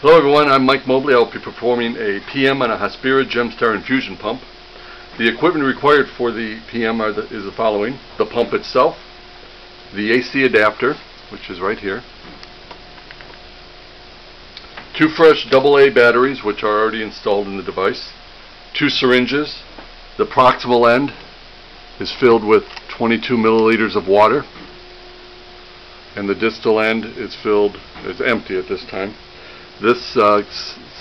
Hello everyone, I'm Mike Mobley. I'll be performing a PM on a Hospira Gemstar infusion pump. The equipment required for the PM is the following: the pump itself, the AC adapter, which is right here, 2 fresh AA batteries, which are already installed in the device, 2 syringes. The proximal end is filled with 22 milliliters of water, and the distal end is empty at this time. This cassette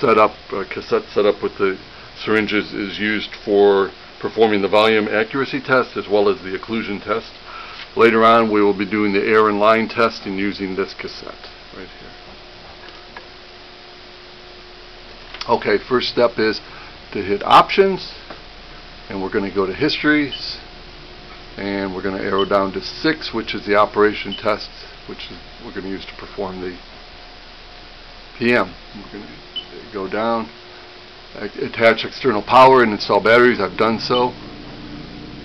setup with the syringes is used for performing the volume accuracy test as well as the occlusion test. Later on we will be doing the air and line testing using this cassette right here. Okay, first step is to hit options, and we're going to go to histories, and we're going to arrow down to 6, which is the operation test, which we're going to use to perform the PM. We're going to go down, attach external power and install batteries. I've done so.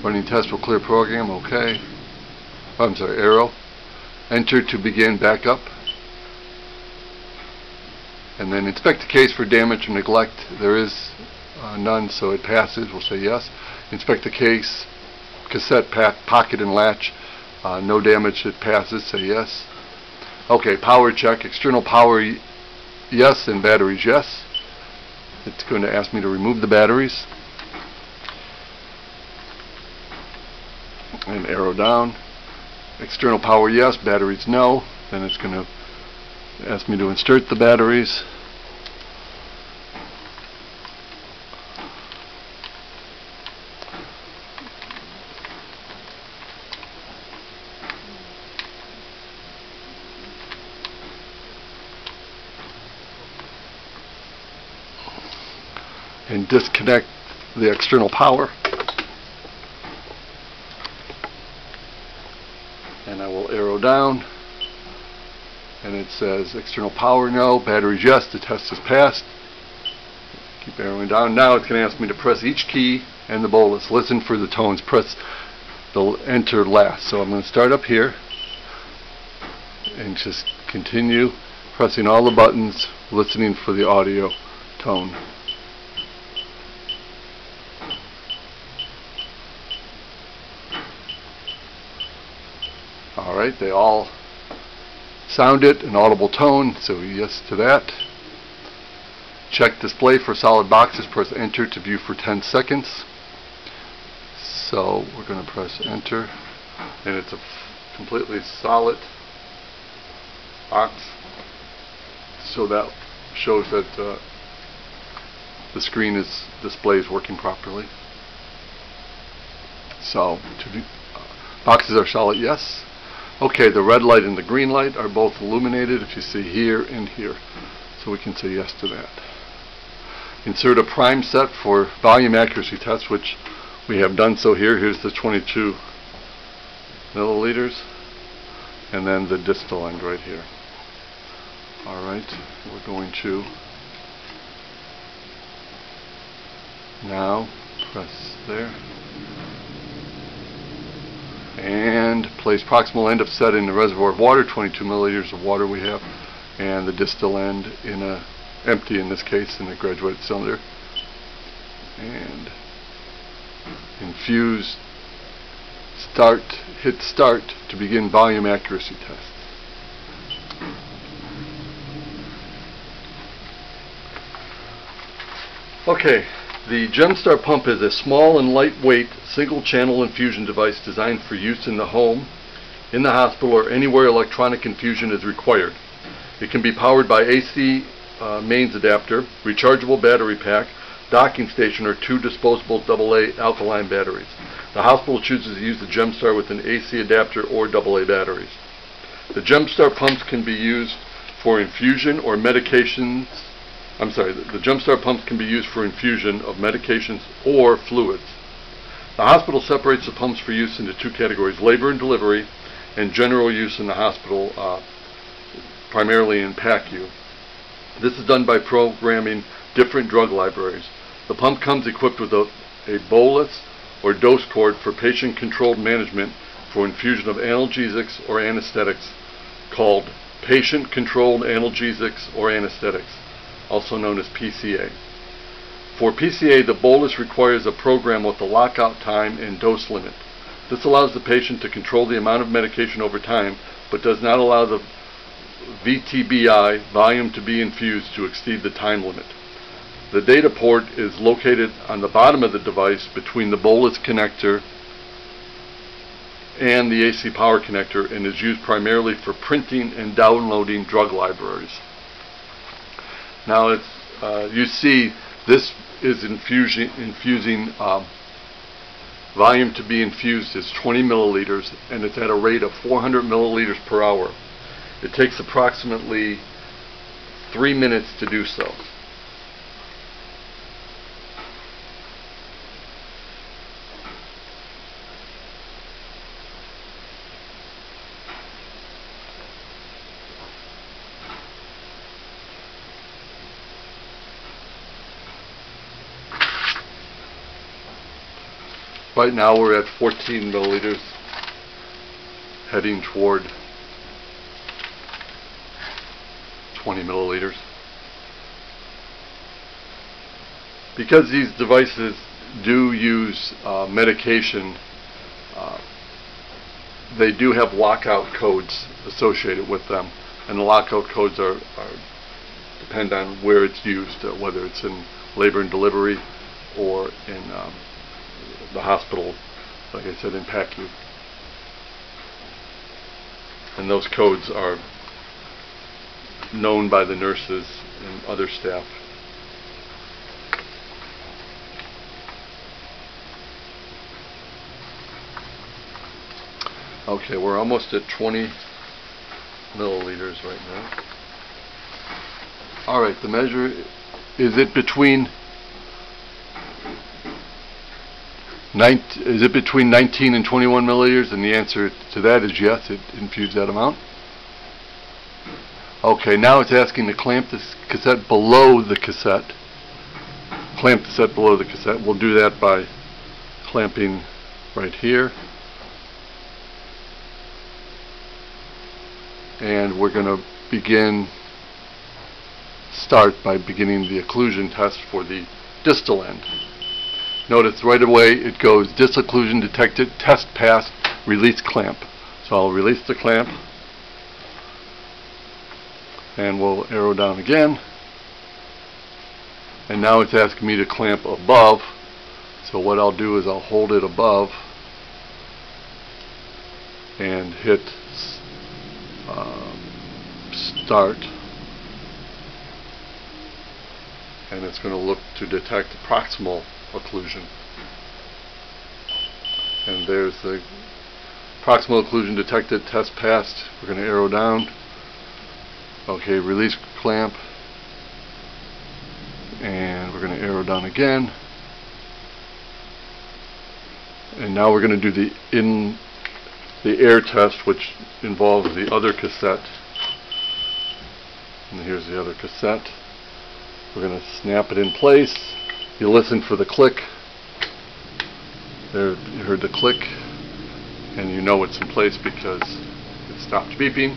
Running test will clear program. Okay. I'm sorry, arrow. Enter to begin backup. And then inspect the case for damage or neglect. There is none, so it passes. We'll say yes. Inspect the case, cassette, pocket, and latch. No damage, it passes. Say yes. Okay, power check. External power, yes, and batteries, yes. It's going to ask me to remove the batteries. And arrow down. External power, yes. Batteries, no. Then it's going to ask me to insert the batteries. And disconnect the external power. And I will arrow down, and it says external power no, batteries yes. The test is passed. Keep arrowing down. Now it's going to ask me to press each key and the bolus. Listen for the tones. Press the enter last. So I'm going to start up here and just continue pressing all the buttons, listening for the audio tone. Alright, they all sounded an audible tone, so yes to that. Check display for solid boxes, press enter to view for 10 seconds. So we're going to press enter, and it's a completely solid box, so that shows that the screen displays working properly. So boxes are solid, yes. Okay, the red light and the green light are both illuminated, if you see here and here. So we can say yes to that. Insert a prime set for volume accuracy test, which we have done so here. Here's the 22 milliliters. And then the distal end right here. Alright, we're going to now press there. And place proximal end of set in the reservoir of water, 22 milliliters of water we have, and the distal end in a empty, in this case, in a graduated cylinder. And infuse, hit start to begin volume accuracy test. Okay. The Gemstar pump is a small and lightweight single-channel infusion device designed for use in the home, in the hospital, or anywhere electronic infusion is required. It can be powered by AC mains adapter, rechargeable battery pack, docking station, or 2 disposable AA alkaline batteries. The hospital chooses to use the Gemstar with an AC adapter or AA batteries. The Gemstar pumps can be used for infusion or medications. The Gemstar pumps can be used for infusion of medications or fluids. The hospital separates the pumps for use into 2 categories: labor and delivery, and general use in the hospital, primarily in PACU. This is done by programming different drug libraries. The pump comes equipped with a bolus or dose cord for patient-controlled management for infusion of analgesics or anesthetics, called patient-controlled analgesics or anesthetics. also known as PCA. For PCA, the bolus requires a program with a lockout time and dose limit. This allows the patient to control the amount of medication over time, but does not allow the VTBI, volume to be infused, to exceed the time limit. The data port is located on the bottom of the device between the bolus connector and the AC power connector, and is used primarily for printing and downloading drug libraries. Now you see this is infusing volume to be infused is 20 milliliters, and it's at a rate of 400 milliliters per hour. It takes approximately 3 minutes to do so. Right now we're at 14 milliliters, heading toward 20 milliliters. Because these devices do use medication, they do have lockout codes associated with them, and the lockout codes depend on where it's used, whether it's in labor and delivery or in the hospital, like I said, in PACU. And those codes are known by the nurses and other staff. Okay, we're almost at 20 milliliters right now. Alright, the measure, is it between 19 and 21 milliliters? And the answer to that is yes, it infused that amount. Okay, now it's asking to clamp this cassette below the cassette. Clamp the cassette below the cassette. We'll do that by clamping right here. And we're going to start by beginning the occlusion test for the distal end. Notice right away it goes disocclusion detected, test passed, release clamp. So I'll release the clamp, and we'll arrow down again. And now it's asking me to clamp above. So what I'll do is I'll hold it above and hit start. And it's going to look to detect proximal occlusion. And there's the proximal occlusion detected, test passed. We're going to arrow down. Okay, release clamp. And we're going to arrow down again. And now we're going to do the air test, which involves the other cassette. And here's the other cassette. We're going to snap it in place. You listen for the click. There, you heard the click, and you know it's in place because it stopped beeping.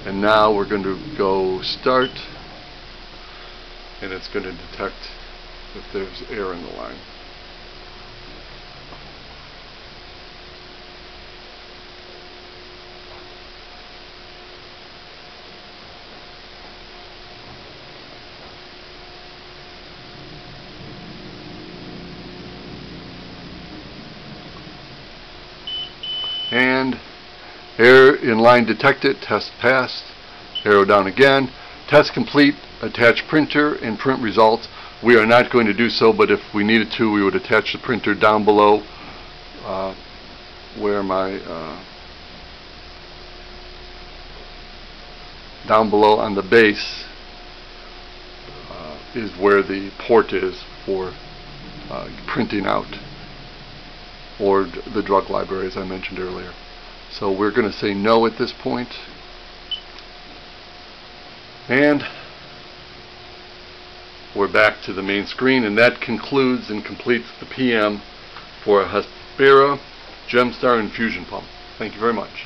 And now we're going to go start, and it's going to detect if there's air in the line. And air in line detected, test passed, arrow down again, test complete, attach printer and print results. We are not going to do so, but if we needed to, we would attach the printer down below where my down below on the base is where the port is for printing out, or the drug library, as I mentioned earlier. So we're going to say no at this point. And we're back to the main screen, and that concludes and completes the PM for a Hospira Gemstar infusion pump. Thank you very much.